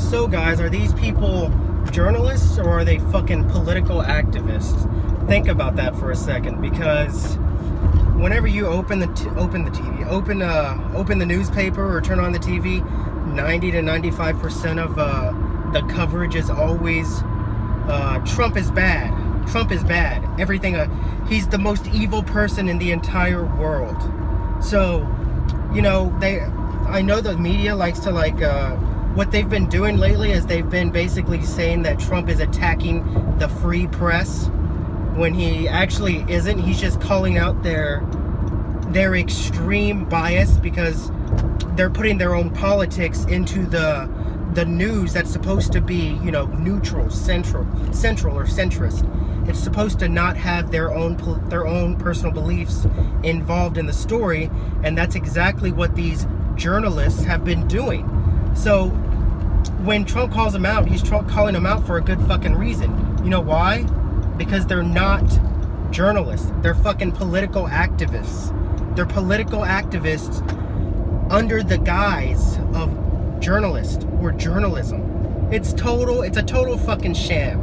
So guys, are these people journalists or are they fucking political activists? Think about that for a second, because whenever you open the TV, open the newspaper or turn on the TV, 90 to 95% of the coverage is always Trump is bad. Trump is bad. Everything. He's the most evil person in the entire world. So, you know, I know the media likes to what they've been doing lately is they've been basically saying that Trump is attacking the free press when he actually isn't. He's just calling out their extreme bias because they're putting their own politics into the news that's supposed to be, you know, neutral, central or centrist. It's supposed to not have their own personal beliefs involved in the story, and that's exactly what these journalists have been doing. So when Trump calls them out, he's calling them out for a good fucking reason. You know why? Because they're not journalists. They're fucking political activists. They're political activists under the guise of journalist or journalism. It's a total fucking sham.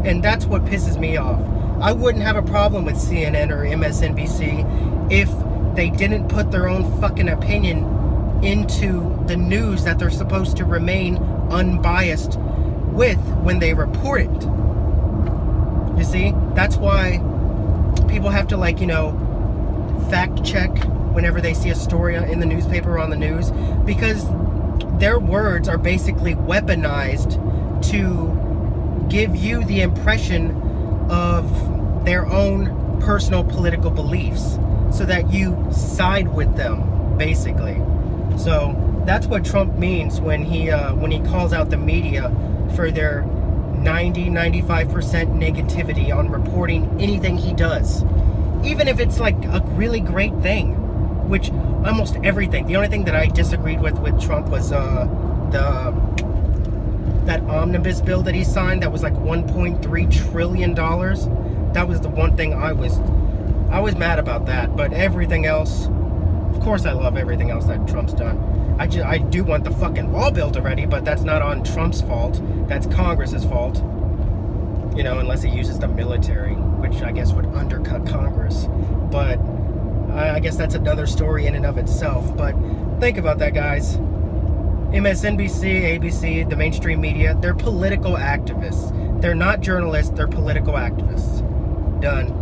And that's what pisses me off. I wouldn't have a problem with CNN or MSNBC if they didn't put their own fucking opinion into the news that they're supposed to remain unbiased with when they report it. You see? That's why people have to, like, you know, fact check whenever they see a story in the newspaper or on the news, because their words are basically weaponized to give you the impression of their own personal political beliefs so that you side with them, basically. So that's what Trump means when he calls out the media for their 90-95% negativity on reporting anything he does, even if it's like a really great thing, which almost everything. The only thing that I disagreed with Trump was that omnibus bill that he signed that was like $1.3 trillion. That was the one thing I was mad about that. But everything else, of course I love everything else that Trump's done. I do want the fucking wall built already, but that's not on Trump's fault. That's Congress's fault. You know, unless he uses the military, which I guess would undercut Congress. But I guess that's another story in and of itself. But think about that, guys. MSNBC, ABC, the mainstream media, they're political activists. They're not journalists, they're political activists. Done.